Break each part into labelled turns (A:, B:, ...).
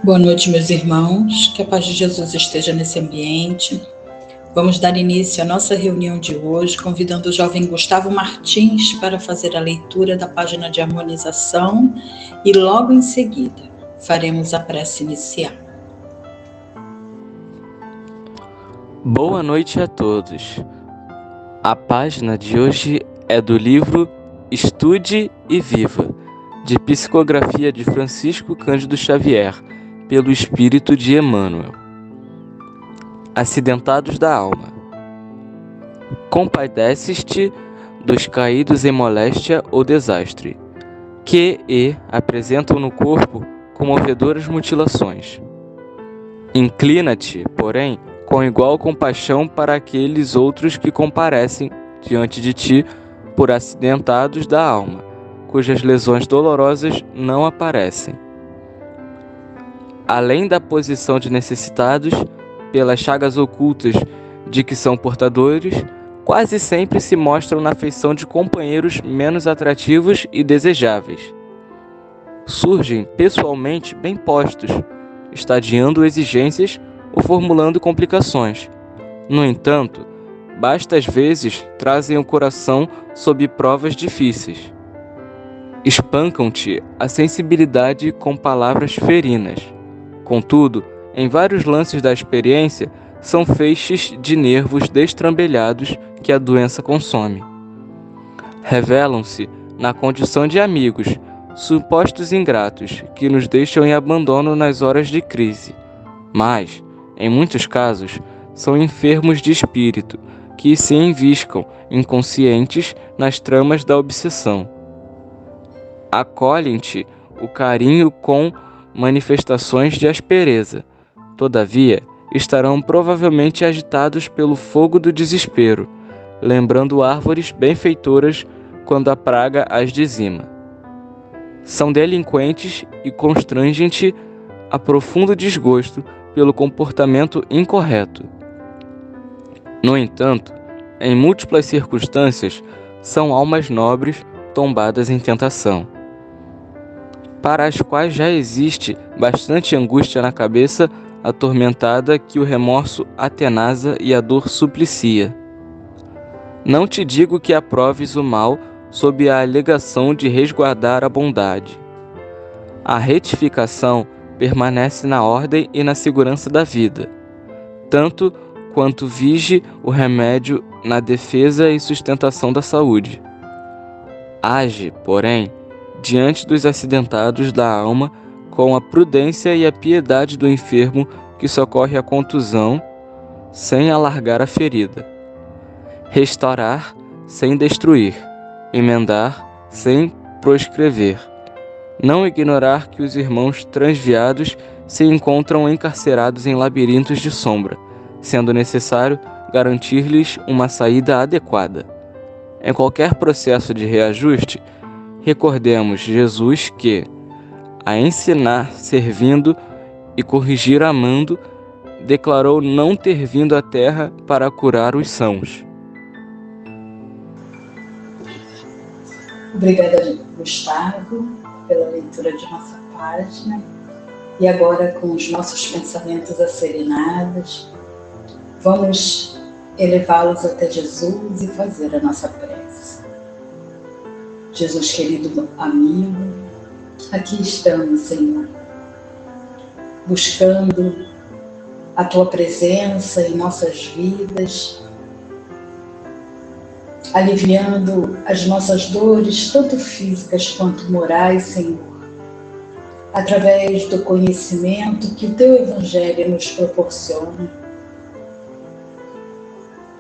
A: Boa noite, meus irmãos. Que a paz de Jesus esteja nesse ambiente. Vamos dar início à nossa reunião de hoje, convidando o jovem Gustavo Martins para fazer a leitura da página de harmonização e logo em seguida faremos a prece inicial.
B: Boa noite a todos. A página de hoje é do livro Estude e Viva, de psicografia de Francisco Cândido Xavier, pelo Espírito de Emmanuel. Acidentados da alma. Compadeces-te dos caídos em moléstia ou desastre, que apresentam no corpo comovedoras mutilações. Inclina-te, porém, com igual compaixão para aqueles outros que comparecem diante de ti por acidentados da alma, cujas lesões dolorosas não aparecem. Além da posição de necessitados, pelas chagas ocultas de que são portadores, quase sempre se mostram na feição de companheiros menos atrativos e desejáveis. Surgem pessoalmente bem postos, estadiando exigências ou formulando complicações. No entanto, às vezes trazem o coração sob provas difíceis. Espancam-te a sensibilidade com palavras ferinas. Contudo, em vários lances da experiência, são feixes de nervos destrambelhados que a doença consome. Revelam-se na condição de amigos, supostos ingratos, que nos deixam em abandono nas horas de crise. Mas, em muitos casos, são enfermos de espírito, que se enviscam, inconscientes, nas tramas da obsessão. Acolhem-te o carinho com manifestações de aspereza. Todavia, estarão provavelmente agitados pelo fogo do desespero, lembrando árvores benfeitoras quando a praga as dizima. São delinquentes e constrangem-te a profundo desgosto pelo comportamento incorreto. No entanto, em múltiplas circunstâncias, são almas nobres tombadas em tentação, para as quais já existe bastante angústia na cabeça atormentada que o remorso atenaza e a dor suplicia. Não te digo que aproves o mal sob a alegação de resguardar a bondade. A retificação permanece na ordem e na segurança da vida, tanto quanto vige o remédio na defesa e sustentação da saúde. Age, porém, diante dos acidentados da alma com a prudência e a piedade do enfermo que socorre a contusão sem alargar a ferida. Restaurar sem destruir, emendar sem proscrever. Não ignorar que os irmãos transviados se encontram encarcerados em labirintos de sombra, sendo necessário garantir-lhes uma saída adequada. Em qualquer processo de reajuste, recordemos Jesus que, a ensinar servindo e corrigir amando, declarou não ter vindo à terra para curar os sãos.
A: Obrigada, Gustavo, pela leitura de nossa página. E agora, com os nossos pensamentos asserenados, vamos elevá-los até Jesus e fazer a nossa prece. Jesus querido amigo, aqui estamos, Senhor, buscando a Tua presença em nossas vidas, aliviando as nossas dores, tanto físicas quanto morais, Senhor, através do conhecimento que o Teu Evangelho nos proporciona.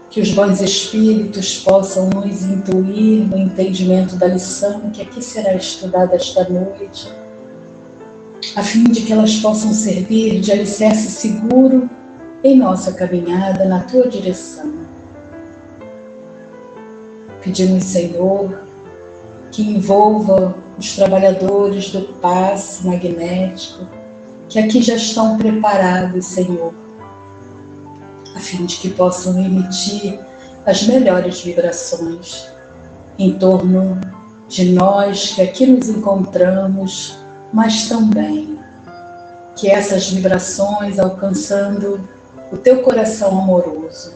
A: Que os bons espíritos possam nos intuir no entendimento da lição que aqui será estudada esta noite, a fim de que elas possam servir de alicerce seguro em nossa caminhada na Tua direção. Pedimos, Senhor, que envolva os trabalhadores do passe magnético, que aqui já estão preparados, Senhor, a fim de que possam emitir as melhores vibrações em torno de nós que aqui nos encontramos, mas também que essas vibrações, alcançando o teu coração amoroso,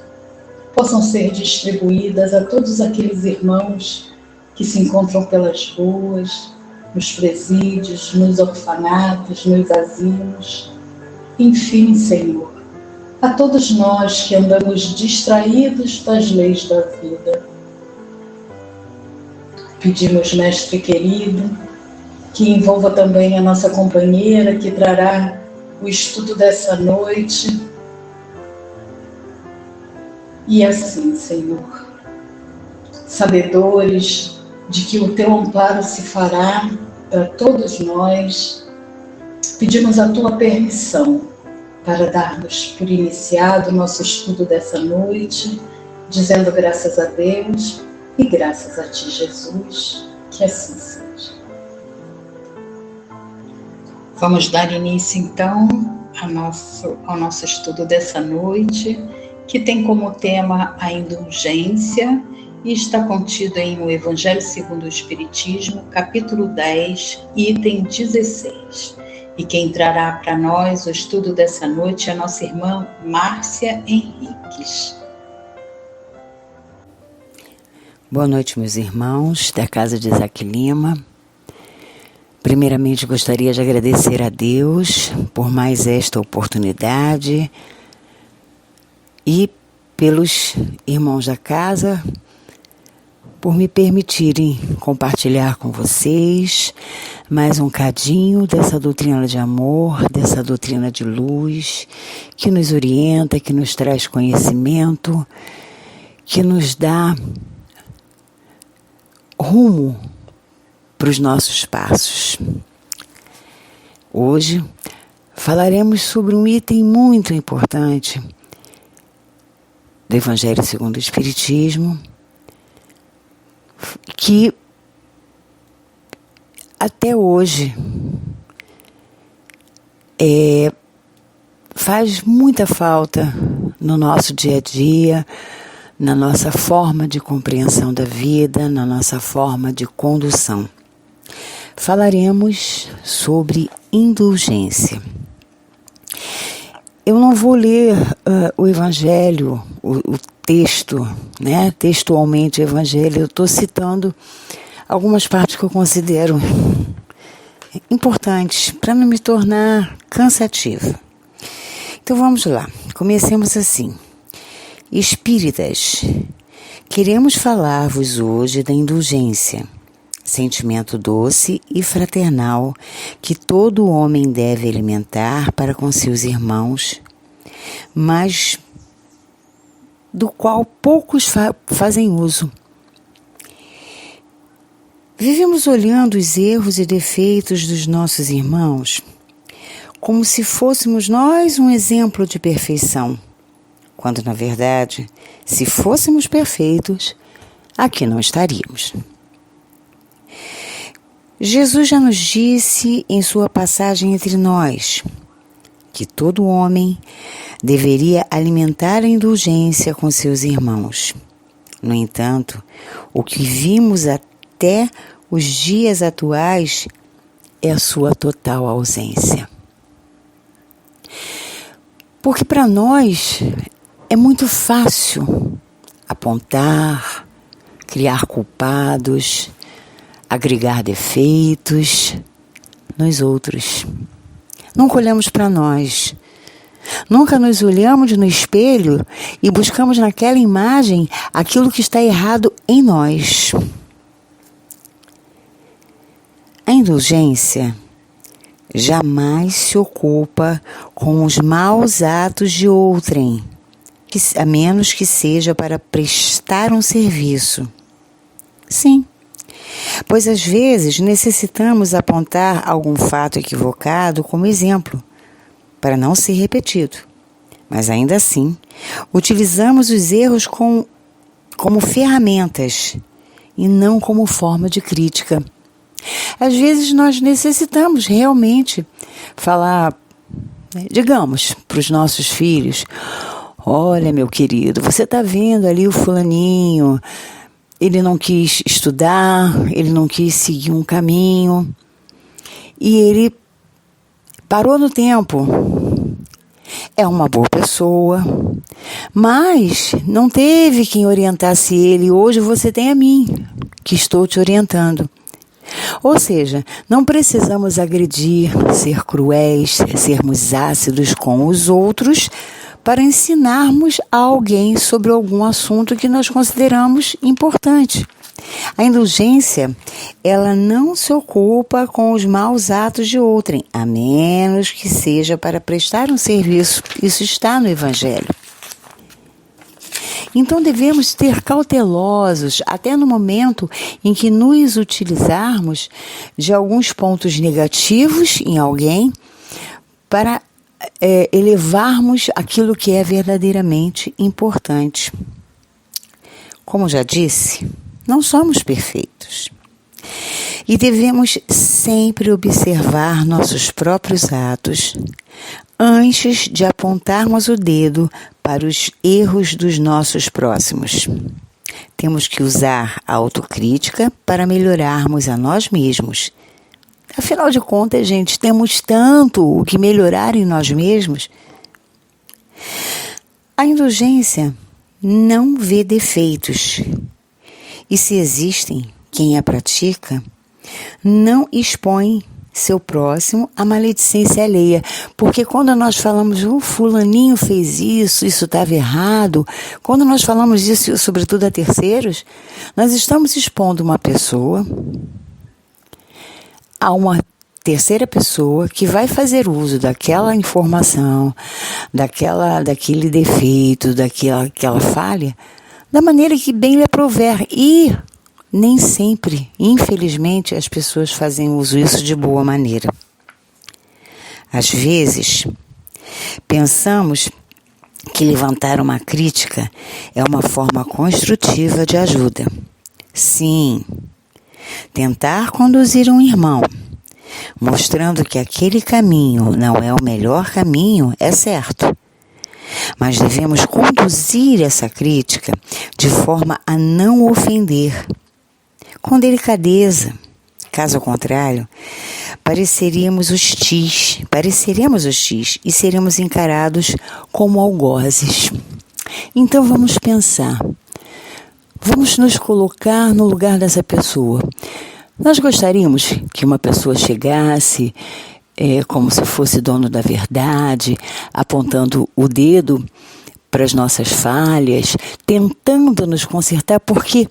A: possam ser distribuídas a todos aqueles irmãos que se encontram pelas ruas, nos presídios, nos orfanatos, nos asilos. Enfim, Senhor, a todos nós que andamos distraídos das leis da vida. Pedimos, Mestre querido, que envolva também a nossa companheira, que trará o estudo dessa noite. E assim, Senhor, sabedores de que o teu amparo se fará para todos nós, pedimos a tua permissão para darmos por iniciado o nosso estudo dessa noite, dizendo graças a Deus e graças a ti, Jesus, que assim seja. Vamos dar início então ao nosso estudo dessa noite, que tem como tema a indulgência e está contido em O Evangelho segundo o Espiritismo, capítulo 10, item 16. E quem trará para nós o estudo dessa noite é a nossa irmã Márcia Henriques.
C: Boa noite, meus irmãos da Casa de Isaac Lima. Primeiramente, gostaria de agradecer a Deus por mais esta oportunidade e pelos irmãos da casa por me permitirem compartilhar com vocês mais um cadinho dessa doutrina de amor, dessa doutrina de luz, que nos orienta, que nos traz conhecimento, que nos dá rumo para os nossos passos. Hoje falaremos sobre um item muito importante do Evangelho segundo o Espiritismo, que até hoje faz muita falta no nosso dia a dia, na nossa forma de compreensão da vida, na nossa forma de condução. Falaremos sobre indulgência. Eu não vou ler o Evangelho, o texto, né? Textualmente o Evangelho. Eu estou citando algumas partes que eu considero importantes para não me tornar cansativa. Então vamos lá. Comecemos assim. Espíritas, queremos falar-vos hoje da indulgência, sentimento doce e fraternal que todo homem deve alimentar para com seus irmãos, mas do qual poucos fazem uso. Vivemos olhando os erros e defeitos dos nossos irmãos como se fôssemos nós um exemplo de perfeição, quando, na verdade, se fôssemos perfeitos, aqui não estaríamos. Jesus já nos disse em sua passagem entre nós que todo homem deveria alimentar a indulgência com seus irmãos. No entanto, o que vimos até os dias atuais é a sua total ausência. Porque para nós é muito fácil apontar, criar culpados, agregar defeitos nos outros. Nunca olhamos para nós. Nunca nos olhamos no espelho e buscamos naquela imagem aquilo que está errado em nós. A indulgência jamais se ocupa com os maus atos de outrem, a menos que seja para prestar um serviço. Sim, pois às vezes necessitamos apontar algum fato equivocado como exemplo, para não ser repetido. Mas ainda assim, utilizamos os erros como ferramentas e não como forma de crítica. Às vezes nós necessitamos realmente falar, digamos, para os nossos filhos: olha, meu querido, você está vendo ali o fulaninho, ele não quis estudar, ele não quis seguir um caminho, e ele parou no tempo. É uma boa pessoa, mas não teve quem orientasse ele. Hoje você tem a mim, que estou te orientando. Ou seja, não precisamos agredir, ser cruéis, sermos ácidos com os outros para ensinarmos a alguém sobre algum assunto que nós consideramos importante. A indulgência, ela não se ocupa com os maus atos de outrem, a menos que seja para prestar um serviço. Isso está no Evangelho. Então devemos ser cautelosos até no momento em que nos utilizarmos de alguns pontos negativos em alguém para elevarmos aquilo que é verdadeiramente importante. Como já disse, não somos perfeitos. E devemos sempre observar nossos próprios atos antes de apontarmos o dedo para os erros dos nossos próximos. Temos que usar a autocrítica para melhorarmos a nós mesmos. Afinal de contas, gente, temos tanto o que melhorar em nós mesmos. A indulgência não vê defeitos. E se existem, quem a pratica não expõe seu próximo à maledicência alheia. Porque quando nós falamos, fulaninho fez isso estava errado, quando nós falamos isso, sobretudo a terceiros, nós estamos expondo uma pessoa a uma terceira pessoa que vai fazer uso daquela informação, daquele defeito, daquela falha, da maneira que bem lhe aprouver. E nem sempre, infelizmente, as pessoas fazem uso disso de boa maneira. Às vezes, pensamos que levantar uma crítica é uma forma construtiva de ajuda. Sim, tentar conduzir um irmão, mostrando que aquele caminho não é o melhor caminho, é certo. Mas devemos conduzir essa crítica de forma a não ofender, com delicadeza. Caso contrário, pareceremos hostis e seremos encarados como algozes. Então vamos pensar, vamos nos colocar no lugar dessa pessoa. Nós gostaríamos que uma pessoa chegasse como se fosse dono da verdade, apontando o dedo para as nossas falhas, tentando nos consertar, porque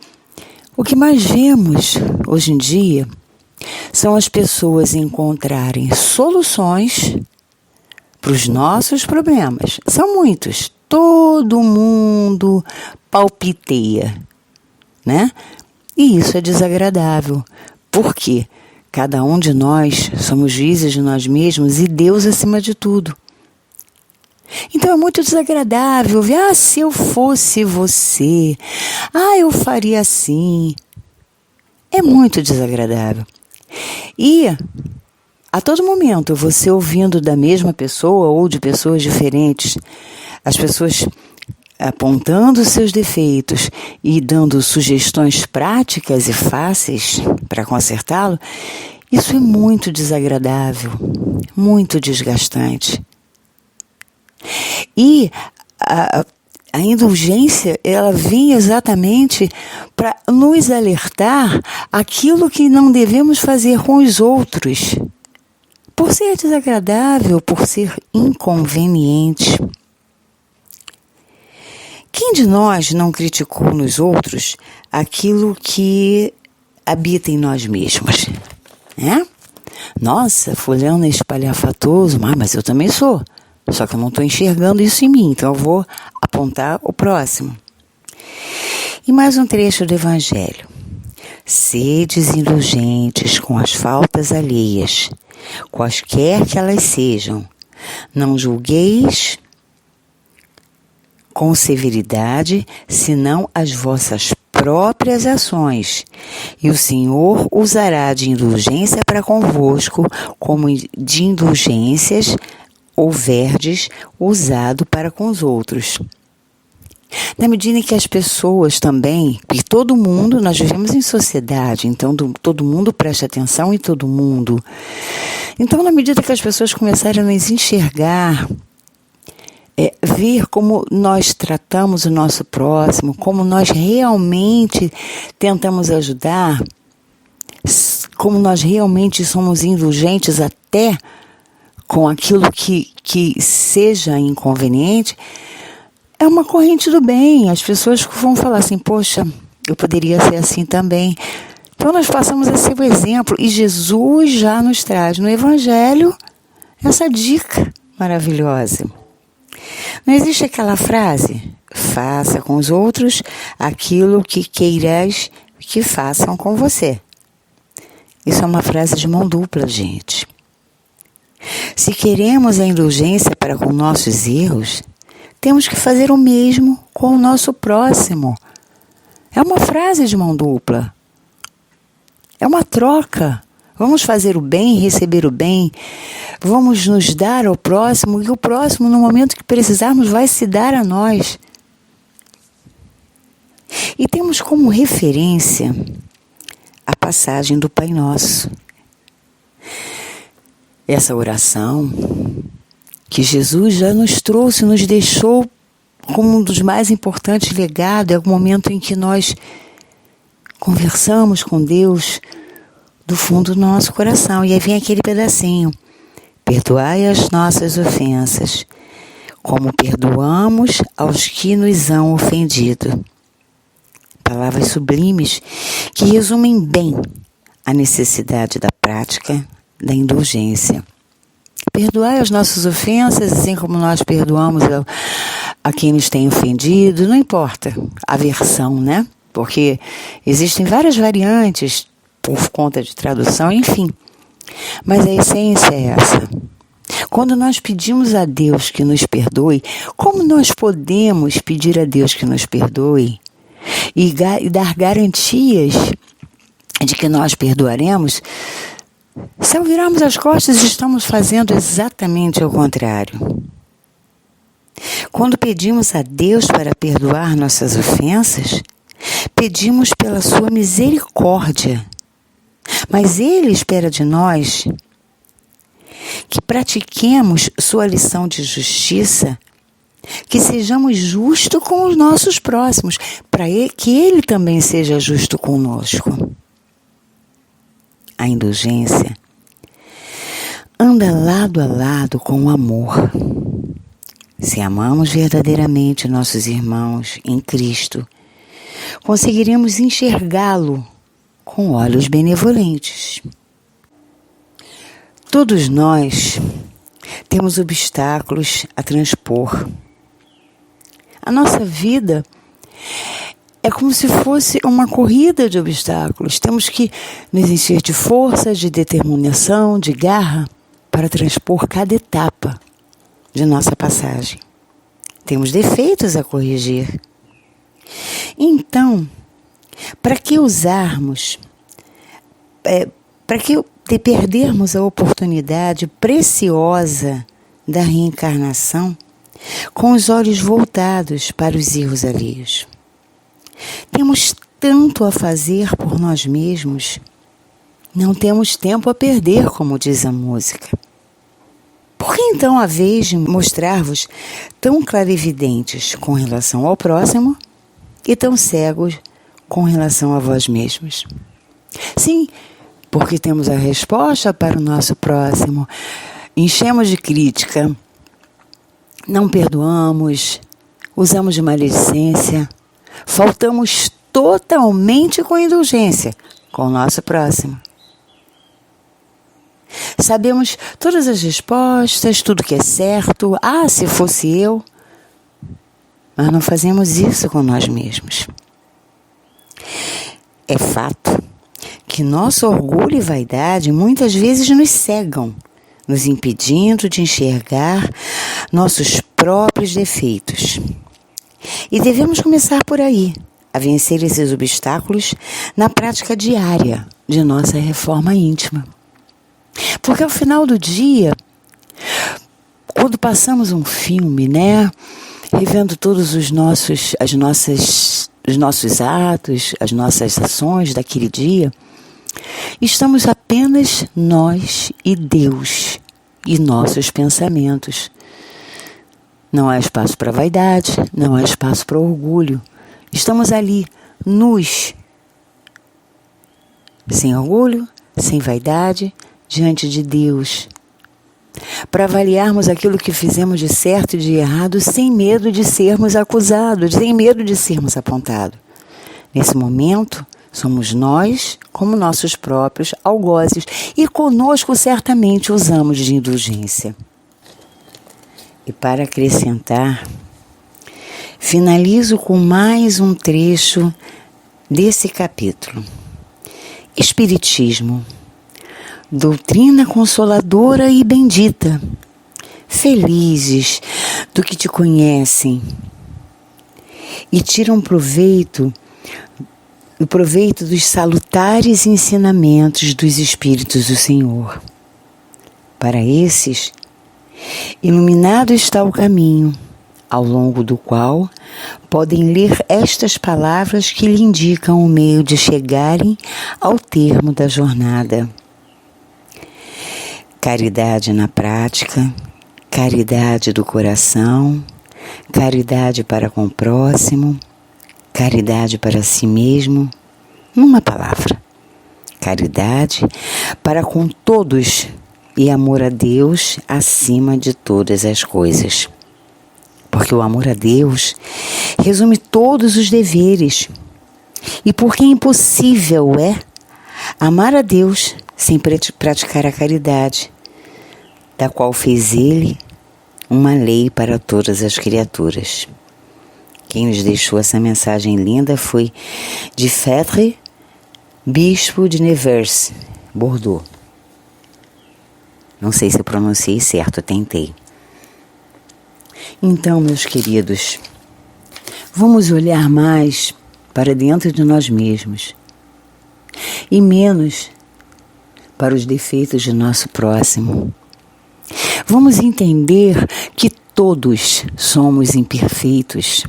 C: o que mais vemos hoje em dia são as pessoas encontrarem soluções para os nossos problemas. São muitos. Todo mundo palpiteia, né? E isso é desagradável. Por quê? Cada um de nós somos juízes de nós mesmos e Deus acima de tudo. Então é muito desagradável ver, se eu fosse você, eu faria assim. É muito desagradável. E a todo momento você ouvindo da mesma pessoa ou de pessoas diferentes, as pessoas apontando seus defeitos e dando sugestões práticas e fáceis para consertá-lo, isso é muito desagradável, muito desgastante. E a indulgência, ela vem exatamente para nos alertar aquilo que não devemos fazer com os outros, por ser desagradável, por ser inconveniente. Quem de nós não criticou nos outros aquilo que habita em nós mesmos? Nossa, fulano é espalhafatoso, mas eu também sou. Só que eu não estou enxergando isso em mim, então eu vou apontar o próximo. E mais um trecho do Evangelho. Sedes indulgentes com as faltas alheias, quaisquer que elas sejam. Não julgueis com severidade, senão as vossas próprias ações, e o Senhor usará de indulgência para convosco, como de indulgências houverdes usado para com os outros. Na medida em que as pessoas também, e todo mundo, nós vivemos em sociedade, então todo mundo presta atenção em todo mundo. Então, na medida que as pessoas começarem a nos enxergar, ver como nós tratamos o nosso próximo, como nós realmente tentamos ajudar, como nós realmente somos indulgentes até com aquilo que seja inconveniente, é uma corrente do bem. As pessoas vão falar assim, poxa, eu poderia ser assim também. Então nós passamos a ser o exemplo. E Jesus já nos traz no Evangelho essa dica maravilhosa. Não existe aquela frase, faça com os outros aquilo que queiras que façam com você. Isso é uma frase de mão dupla, gente. Se queremos a indulgência para com nossos erros, temos que fazer o mesmo com o nosso próximo. É uma frase de mão dupla. É uma troca. Vamos fazer o bem, receber o bem. Vamos nos dar ao próximo e o próximo, no momento que precisarmos, vai se dar a nós. E temos como referência a passagem do Pai Nosso. Essa oração que Jesus já nos trouxe, nos deixou como um dos mais importantes legados, é o momento em que nós conversamos com Deus do fundo do nosso coração. E aí vem aquele pedacinho. Perdoai as nossas ofensas, como perdoamos aos que nos hão ofendido. Palavras sublimes que resumem bem a necessidade da prática da indulgência. Perdoai as nossas ofensas, assim como nós perdoamos a quem nos tem ofendido, não importa a versão, né? Porque existem várias variantes por conta de tradução, enfim. Mas a essência é essa. Quando nós pedimos a Deus que nos perdoe, como nós podemos pedir a Deus que nos perdoe e dar garantias de que nós perdoaremos, se ao virarmos as costas estamos fazendo exatamente o contrário? Quando pedimos a Deus para perdoar nossas ofensas, pedimos pela sua misericórdia. Mas Ele espera de nós que pratiquemos sua lição de justiça, que sejamos justos com os nossos próximos, para que Ele também seja justo conosco. A indulgência anda lado a lado com o amor. Se amamos verdadeiramente nossos irmãos em Cristo, conseguiremos enxergá-lo com olhos benevolentes. Todos nós temos obstáculos a transpor. A nossa vida é como se fosse uma corrida de obstáculos. Temos que nos encher de força, de determinação, de garra para transpor cada etapa de nossa passagem. Temos defeitos a corrigir. Então, para que perdermos a oportunidade preciosa da reencarnação com os olhos voltados para os erros alheios? Temos tanto a fazer por nós mesmos, não temos tempo a perder, como diz a música. Por que então a vez de mostrar-vos tão clarividentes com relação ao próximo e tão cegos com relação a vós mesmos? Sim, porque temos a resposta para o nosso próximo, enchemos de crítica, não perdoamos, usamos de maledicência, faltamos totalmente com indulgência com o nosso próximo. Sabemos todas as respostas, tudo que é certo, se fosse eu, mas não fazemos isso com nós mesmos. É fato que nosso orgulho e vaidade muitas vezes nos cegam, nos impedindo de enxergar nossos próprios defeitos. E devemos começar por aí, a vencer esses obstáculos na prática diária de nossa reforma íntima. Porque ao final do dia, quando passamos um filme, né, revendo todos os nossos atos, as nossas ações daquele dia, estamos apenas nós e Deus e nossos pensamentos. Não há espaço para vaidade, não há espaço para orgulho. Estamos ali, nus, sem orgulho, sem vaidade, diante de Deus, para avaliarmos aquilo que fizemos de certo e de errado, sem medo de sermos acusados, sem medo de sermos apontados. Nesse momento, somos nós, como nossos próprios algozes, e conosco certamente usamos de indulgência. E para acrescentar, finalizo com mais um trecho desse capítulo. Espiritismo, doutrina consoladora e bendita, felizes do que te conhecem e tiram proveito dos salutares ensinamentos dos Espíritos do Senhor. Para esses, iluminado está o caminho, ao longo do qual podem ler estas palavras que lhe indicam o meio de chegarem ao termo da jornada. Caridade na prática, caridade do coração, caridade para com o próximo, caridade para si mesmo, numa palavra, caridade para com todos e amor a Deus acima de todas as coisas. Porque o amor a Deus resume todos os deveres e porque impossível é amar a Deus sem praticar a caridade, da qual fez Ele uma lei para todas as criaturas. Quem nos deixou essa mensagem linda foi de Fetre, bispo de Nevers, Bordeaux. Não sei se eu pronunciei certo, tentei. Então, meus queridos, vamos olhar mais para dentro de nós mesmos e menos para os defeitos de nosso próximo. Vamos entender que todos somos imperfeitos.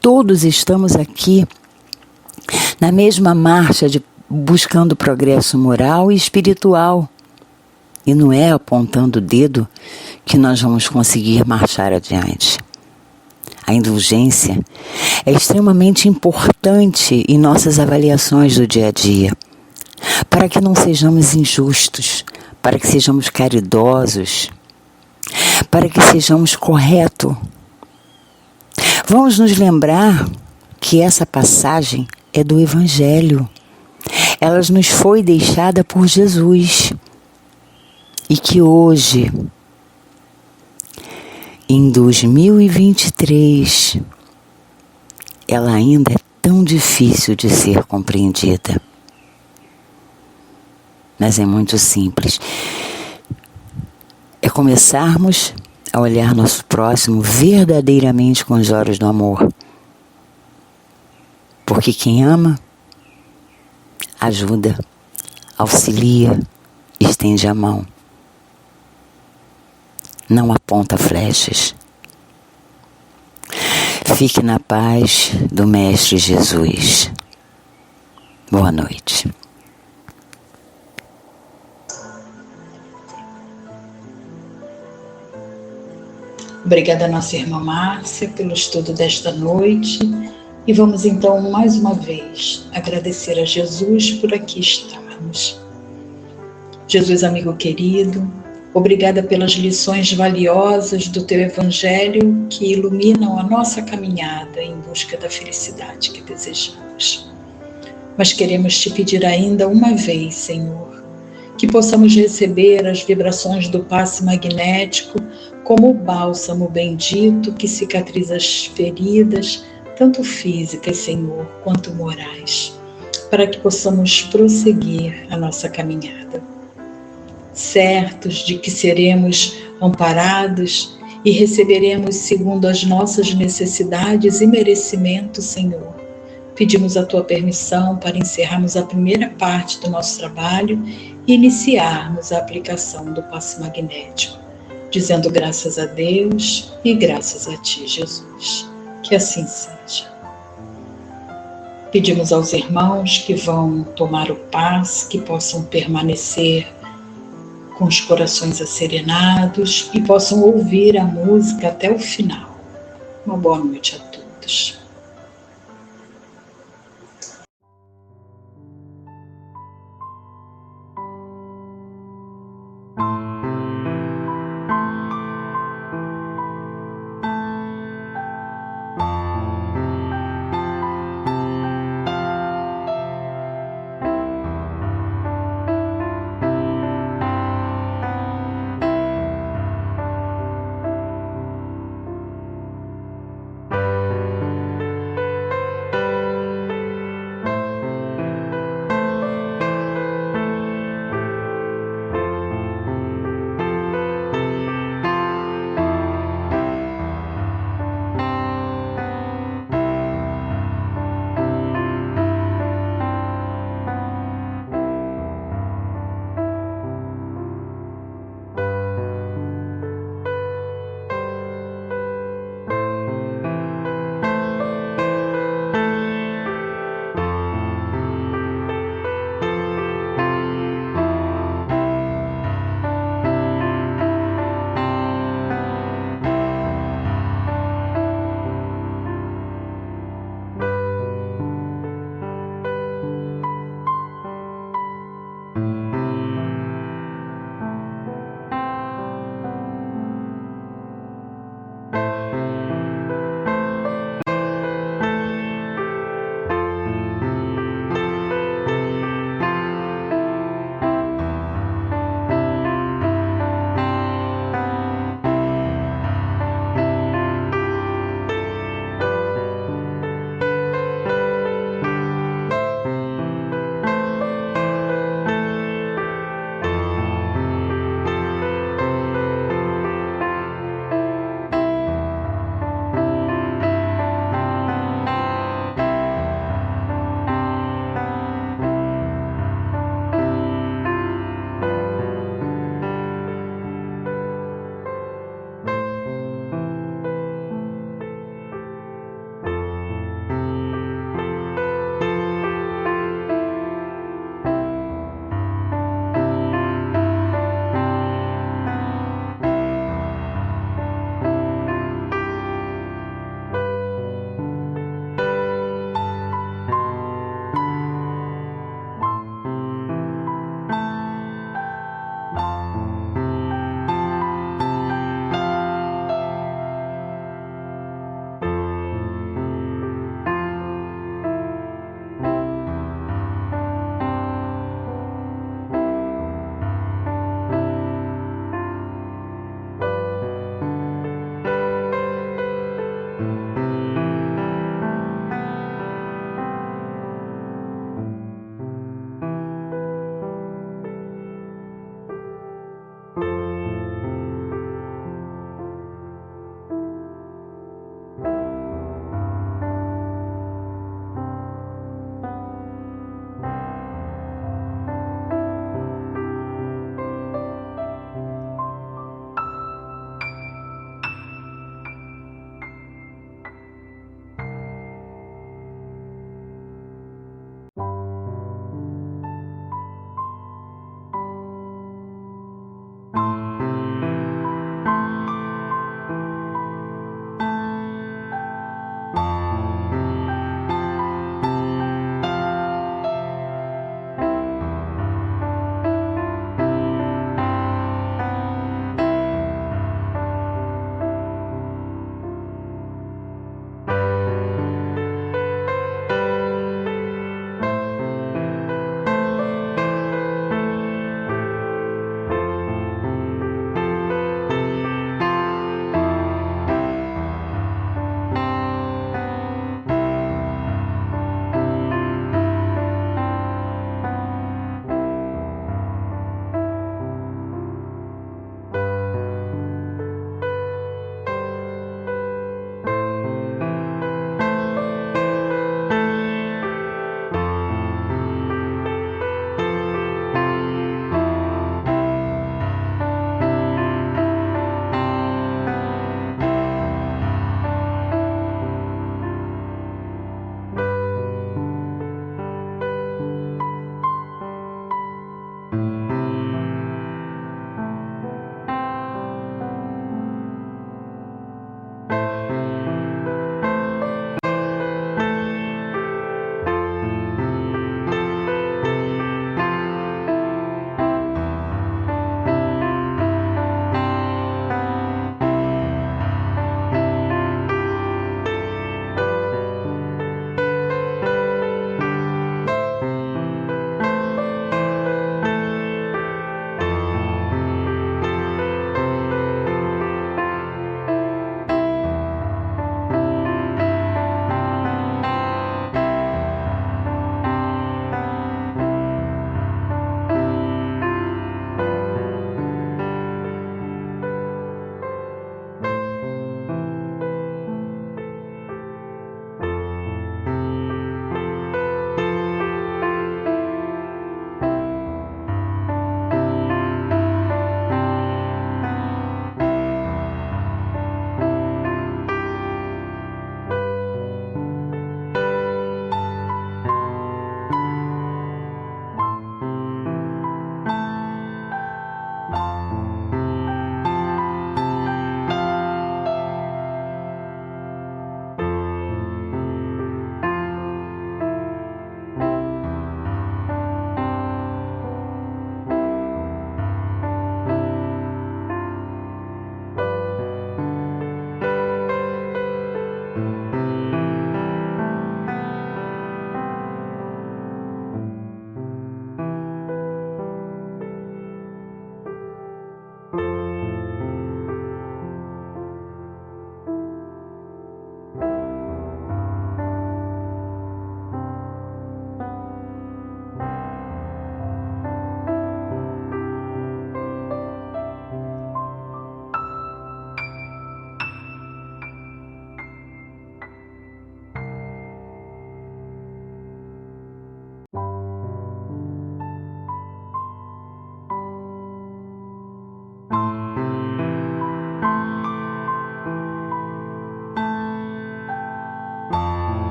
C: Todos estamos aqui na mesma marcha buscando progresso moral e espiritual. E não é apontando o dedo que nós vamos conseguir marchar adiante. A indulgência é extremamente importante em nossas avaliações do dia a dia, para que não sejamos injustos, para que sejamos caridosos, para que sejamos corretos. Vamos nos lembrar que essa passagem é do Evangelho. Ela nos foi deixada por Jesus. E que hoje, em 2023, ela ainda é tão difícil de ser compreendida. Mas é muito simples. É começarmos a olhar nosso próximo verdadeiramente com os olhos do amor. Porque quem ama, ajuda, auxilia, estende a mão. Não aponta flechas. Fique na paz do Mestre Jesus. Boa noite.
A: Obrigada, nossa irmã Márcia, pelo estudo desta noite. E vamos então, mais uma vez, agradecer a Jesus por aqui estarmos. Jesus, amigo querido, obrigada pelas lições valiosas do Teu Evangelho que iluminam a nossa caminhada em busca da felicidade que desejamos. Mas queremos Te pedir ainda uma vez, Senhor, que possamos receber as vibrações do passe magnético como o bálsamo bendito que cicatriza as feridas, tanto físicas, Senhor, quanto morais, para que possamos prosseguir a nossa caminhada. Certos de que seremos amparados e receberemos segundo as nossas necessidades e merecimentos, Senhor. Pedimos a Tua permissão para encerrarmos a primeira parte do nosso trabalho e iniciarmos a aplicação do passe magnético. dizendo graças a Deus e graças a Ti, Jesus. Que assim seja. Pedimos aos irmãos que vão tomar o passe, que possam permanecer com os corações acerenados e possam ouvir a música até o final. Uma boa noite a todos.